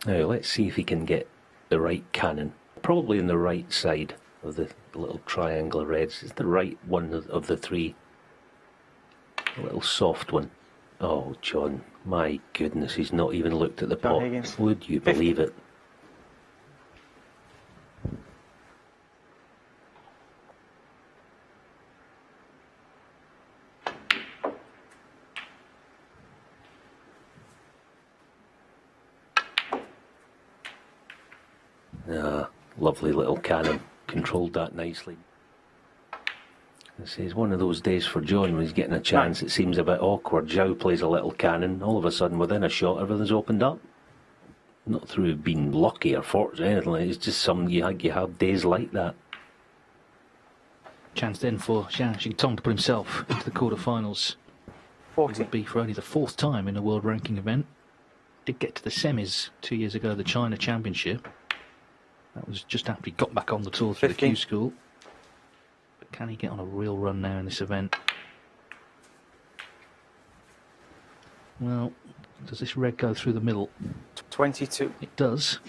Now let's see if he can get the right cannon. Probably on the right side of the little triangle of reds. It's the right one of the three. A little soft one. Oh, John, my goodness, he's not even looked at the pot. Higgins. Would you believe it? Ah, lovely little cannon. Controlled that nicely. It's one of those days for John when he's getting a chance. It seems a bit awkward. Zhao plays a little cannon. All of a sudden, within a shot, everything's opened up. Not through being lucky or fortunate or anything. It's just you have days like that. Chance then for Xintong to put himself into the quarterfinals. 40. It would be for only the 4th time in a world ranking event. Did get to the semis 2 years ago, the China Championship. That was just after he got back on the tour through 50. the Q School. But can he get on a real run now in this event? Well, does this red go through the middle? 22. It does.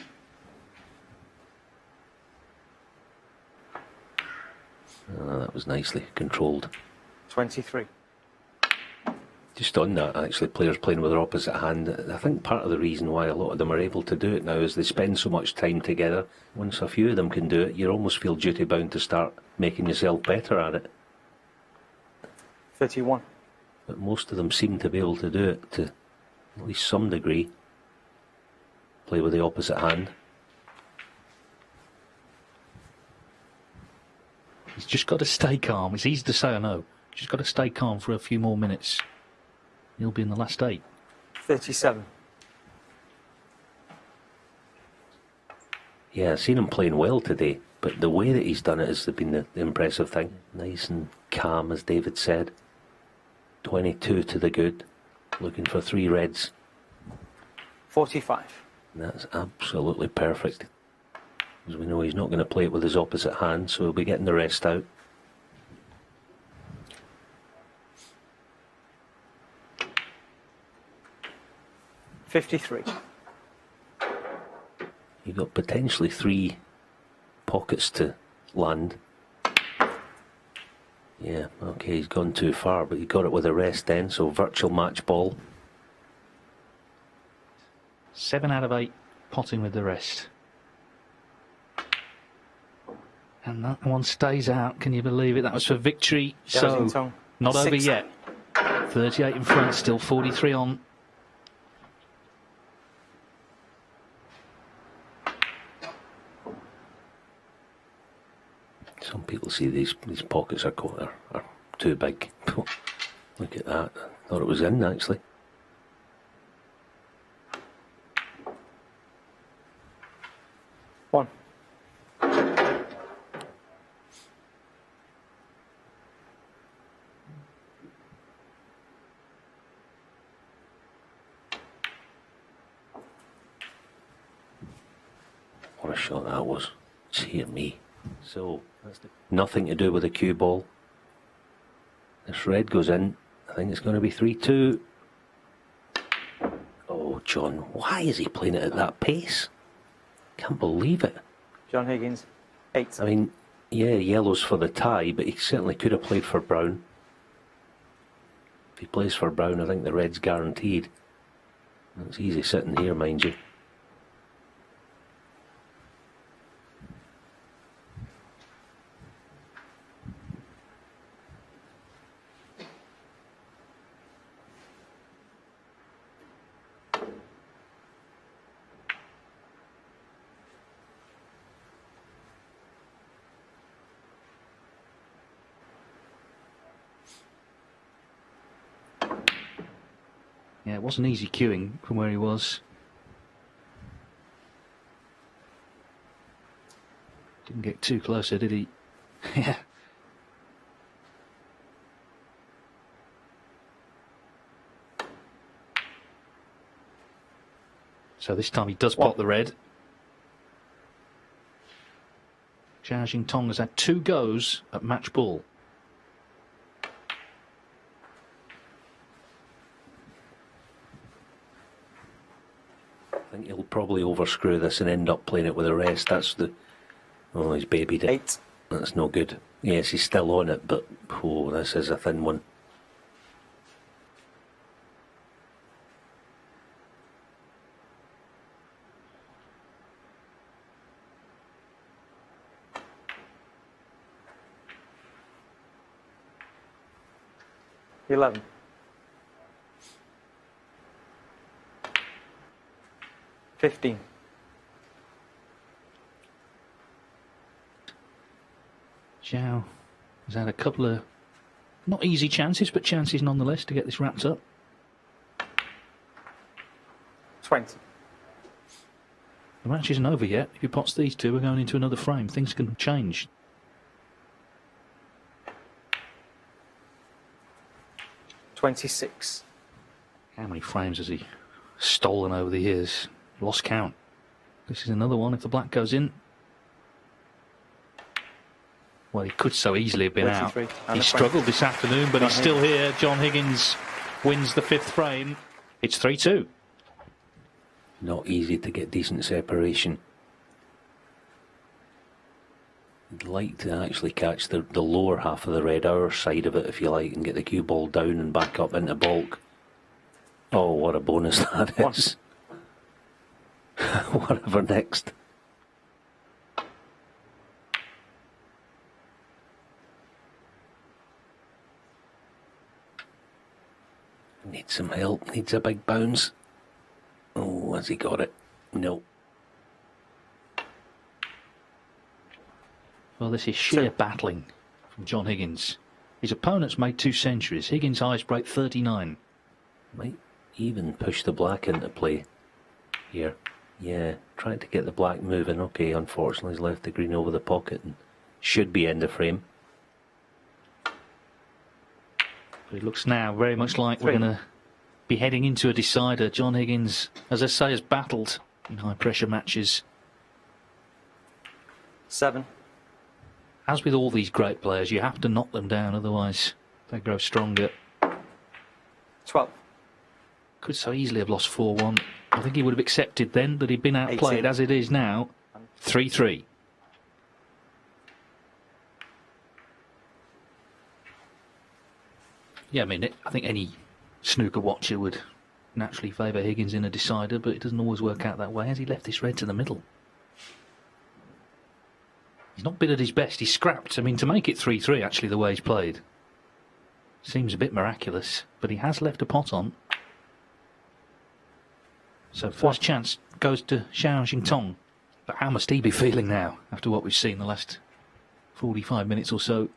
Oh, that was nicely controlled. 23. Just on that, actually, players playing with their opposite hand, I think part of the reason why a lot of them are able to do it now is they spend so much time together. Once a few of them can do it, you almost feel duty-bound to start making yourself better at it. 31. But most of them seem to be able to do it to at least some degree. Play with the opposite hand. He's just got to stay calm. It's easy to say, I know. Just got to stay calm for a few more minutes. He'll be in the last 8. 37. Yeah, I've seen him playing well today, but the way that he's done it has been the impressive thing. Nice and calm, as David said. 22 to the good. Looking for 3 reds. 45. That's absolutely perfect. As we know, he's not going to play it with his opposite hand, so he'll be getting the rest out. $53. You've got potentially 3 pockets to land. Yeah, okay, he's gone too far, but he got it with a rest then, so virtual match ball. 7 out of 8 potting with the rest. And that one stays out, can you believe it? That was for victory, so Xintong. not over 6. yet. 38 in front, still 43 on. Some people see these pockets are too big. Look at that. I thought it was in, actually. One. What a shot that was. Dear me. So, that's nothing to do with the cue ball. This red goes in. I think it's going to be 3-2. Oh, John, why is he playing it at that pace? Can't believe it. John Higgins. 8. I mean, yeah, yellow's for the tie, but he certainly could have played for brown. If he plays for brown, I think the red's guaranteed. It's easy sitting here, mind you. Yeah, it wasn't easy queuing from where he was. Didn't get too closer, did he? Yeah. So this time he does pot the red. Zhao Xintong has had 2 goes at match ball. I think he'll probably overscrew this and end up playing it with the rest. That's the... Oh, he's babied it. 8. That's no good. Yes, he's still on it, but oh, this is a thin one. $11. 15. Zhao has had a couple of not easy chances, but chances nonetheless to get this wrapped up. 20. The match isn't over yet. If he pots these two, we're going into another frame. Things can change. 26. How many frames has he stolen over the years? Lost count. This is another one. If the black goes in, well, he could so easily have been out. He struggled this afternoon, but he's still here. John Higgins wins the 5th frame. It's 3-2. Not easy to get decent separation. I'd like to actually catch the lower half of the red, our side of it, if you like, and get the cue ball down and back up into baulk. Oh, what a bonus that is. Whatever next. Needs some help, needs a big bounce. Oh, has he got it? No. Well, this is sheer battling from John Higgins. His opponent's made 2 centuries. Higgins' highest break 39. Might even push the black into play here. Yeah, trying to get the black moving. Okay, unfortunately he's left the green over the pocket and should be in the frame. But it looks now very much like we're going to be heading into a decider. John Higgins, as I say, has battled in high pressure matches. 7. As with all these great players, you have to knock them down, otherwise they grow stronger. 12. Could so easily have lost 4-1. I think he would have accepted then that he'd been outplayed. 18. As it is now, 3-3. Yeah, I mean, I think any snooker watcher would naturally favour Higgins in a decider, but it doesn't always work out that way. Has he left this red to the middle? He's not been at his best. He's scrapped. I mean, to make it 3-3, actually, the way he's played, seems a bit miraculous, but he has left a pot on. So first chance goes to Zhao Xintong. But how must he be feeling now after what we've seen the last 45 minutes or so?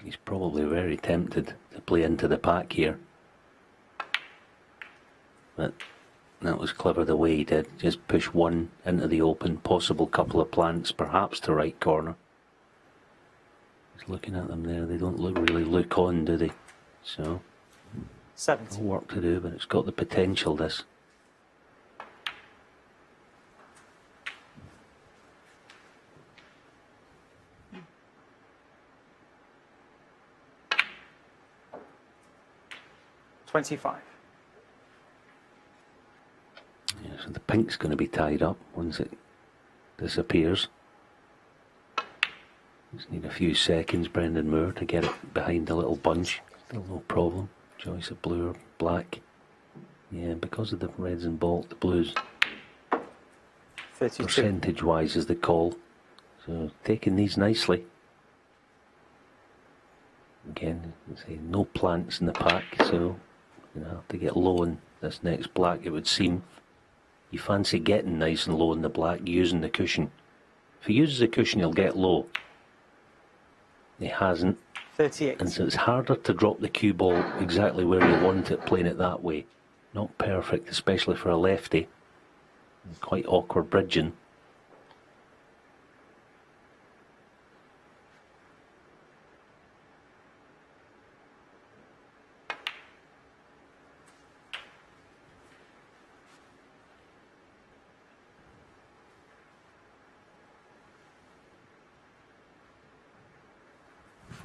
He's probably very tempted to play into the pack here. But that was clever the way he did. Just push one into the open, possible couple of plants, perhaps to right corner. Just looking at them there, they don't really look on, do they? So, 70. work to do, but it's got the potential, this. $25. Yeah, so the pink's going to be tied up once it disappears. Just need a few seconds, Brendan Moore, to get it behind a little bunch. Still no problem. Choice of blue or black. Yeah, because of the reds and baulk, the blues 32. percentage-wise is the call. So taking these nicely. Again, say no plants in the pack, so you know, have to get low in this next black, it would seem. You fancy getting nice and low in the black using the cushion. If he uses the cushion, he'll get low. He hasn't. 38. And so it's harder to drop the cue ball exactly where you want it, playing it that way. Not perfect, especially for a lefty. Quite awkward bridging.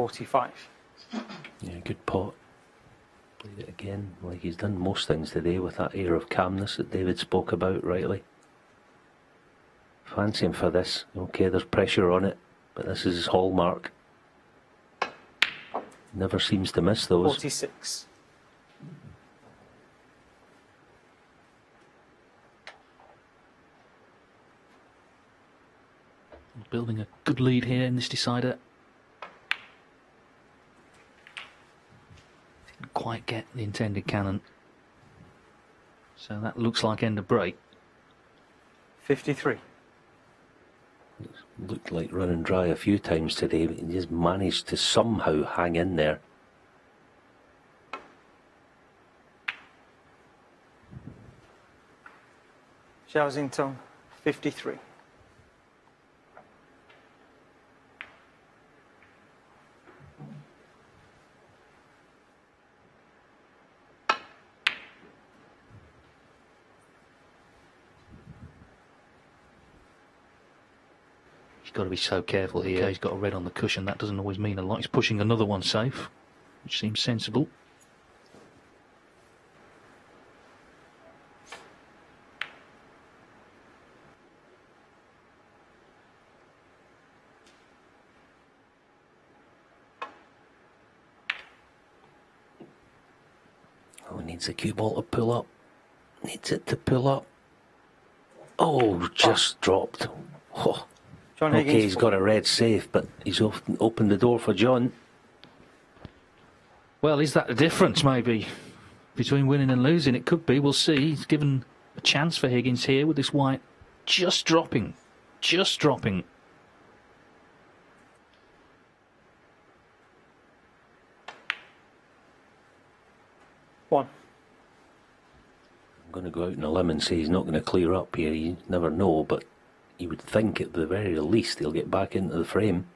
45. Yeah, good pot. Played it again, like he's done most things today, with that air of calmness that David spoke about rightly. Fancy him for this. Okay, there's pressure on it, but this is his hallmark. Never seems to miss those. 46. Building a good lead here in this decider. Didn't quite get the intended cannon. So that looks like end of break. 53. Looked like running dry a few times today, but he just managed to somehow hang in there. Zhao Xintong, 53. He's got to be so careful here. He's got a red on the cushion. That doesn't always mean a lot. He's pushing another one safe, which seems sensible. Oh, he needs the cue ball to pull up. Needs it to pull up. Oh, just dropped. Oh. John Higgins. Okay, he's got a red safe, but he's opened the door for John. Well, is that the difference, maybe, between winning and losing? It could be. We'll see. He's given a chance for Higgins here with this white just dropping. Just dropping. One. I'm going to go out on a limb and say he's not going to clear up here. You never know, but you would think at the very least he'll get back into the frame.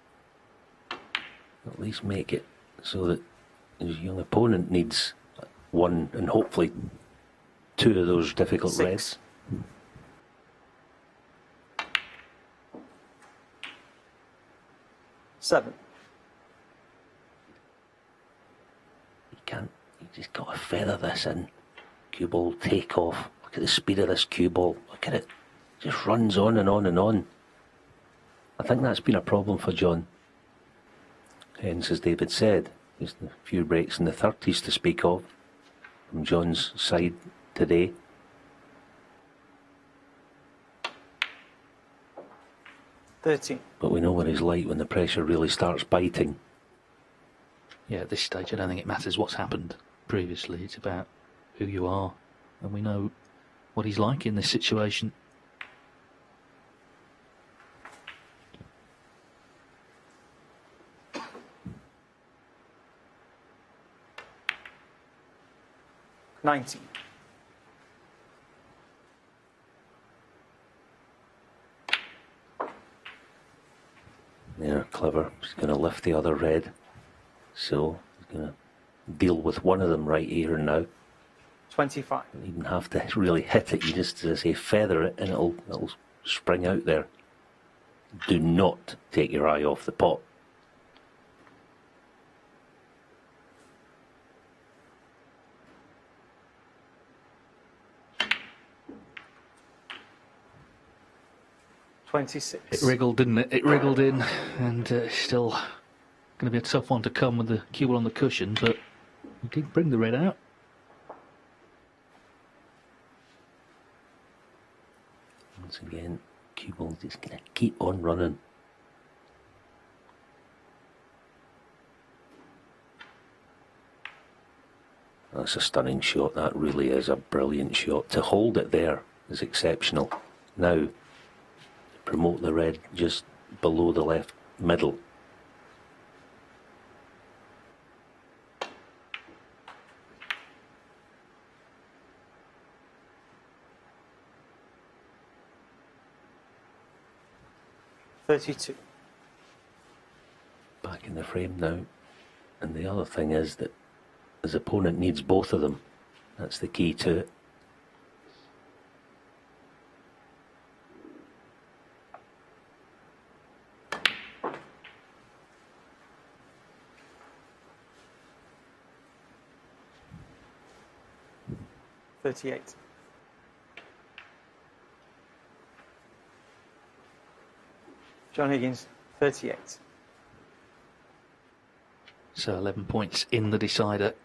At least make it so that his young opponent needs one and hopefully two of those difficult 6. reds. Seven. You can't, you just got to feather this in. Cue ball take off. Look at the speed of this cue ball. Look at it. Just runs on and on and on. I think that's been a problem for John. Hence, as David said, there's a few breaks in the 30s to speak of from John's side today. $13. But we know what he's like when the pressure really starts biting. Yeah, at this stage, I don't think it matters what's happened previously. It's about who you are. And we know what he's like in this situation. $19. They're clever. He's going to lift the other red. So he's going to deal with one of them right here and now. 25. You don't even have to really hit it. You just, as I say, feather it and it'll spring out there. Do not take your eye off the pot. $26. It wriggled, didn't it? It wriggled in, and still going to be a tough one to come with the cue ball on the cushion, but he did bring the red out. Once again, cue ball just going to keep on running. That's a stunning shot. That really is a brilliant shot. To hold it there is exceptional. Now, promote the red just below the left middle. $32. Back in the frame now. And the other thing is that his opponent needs both of them. That's the key to it. 38. John Higgins, 38. So 11 points in the decider.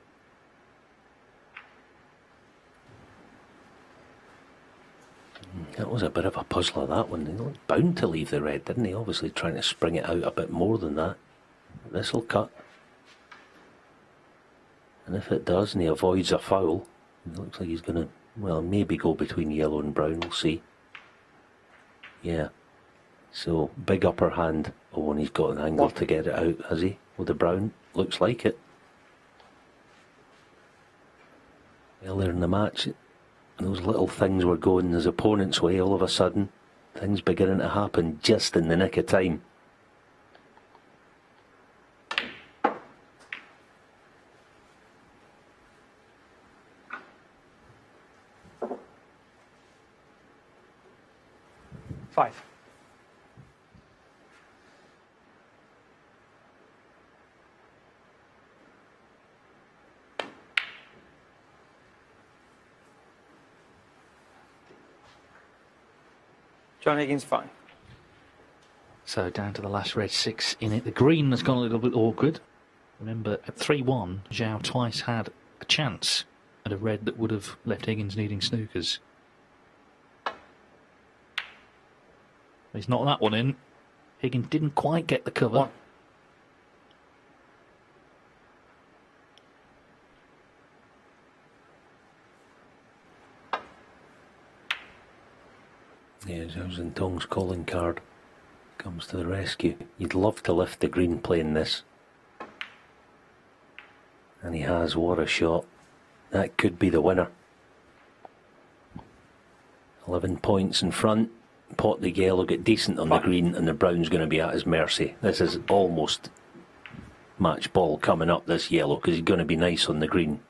That was a bit of a puzzler, that one. He looked bound to leave the red, didn't he? Obviously trying to spring it out a bit more than that. This'll cut. And if it does, and he avoids a foul, it looks like he's going to, well, maybe go between yellow and brown, we'll see. Yeah. So, big upper hand. Oh, and he's got an angle to get it out, has he? With the brown. Looks like it. Earlier in the match, those little things were going his opponent's way. All of a sudden, things beginning to happen just in the nick of time. Five. John Higgins, 5. So down to the last red 6 in it. The green has gone a little bit awkward. Remember, at 3-1, Zhao twice had a chance at a red that would have left Higgins needing snookers. He's knocked that one in. Higgins didn't quite get the cover. 1. Yeah, Zhao Xintong's calling card comes to the rescue. You'd love to lift the green playing this. And he has. What a shot. That could be the winner. 11 points in front. Pot the yellow, get decent on the green, and the brown's going to be at his mercy. This is almost match ball coming up, this yellow, because he's going to be nice on the green.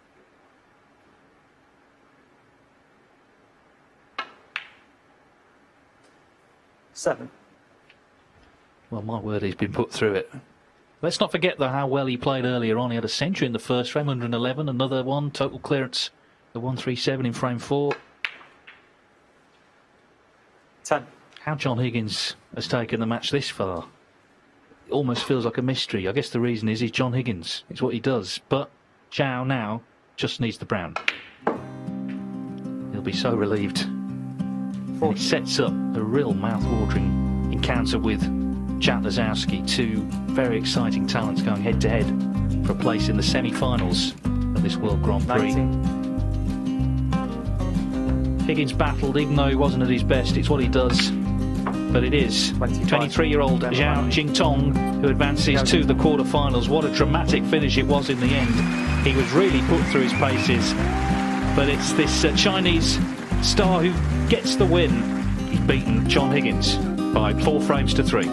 Seven. Well, my word, he's been put through it. Let's not forget, though, how well he played earlier on. He had a century in the first frame, 111, another one, total clearance, the 137 in frame 4. 10. How John Higgins has taken the match this far, it almost feels like a mystery. I guess the reason is he's John Higgins. It's what he does. But Zhao now just needs the brown. He'll be so relieved. And it sets up a real mouth-watering encounter with Chad Lazowski, two very exciting talents going head-to-head for a place in the semi-finals of this World Grand Prix. 19. Higgins battled, even though he wasn't at his best. It's what he does. But it is 23-year-old Zhao Xintong who advances to the quarterfinals. What a dramatic finish it was in the end. He was really put through his paces. But it's this Chinese star who gets the win. He's beaten John Higgins by 4 frames to 3.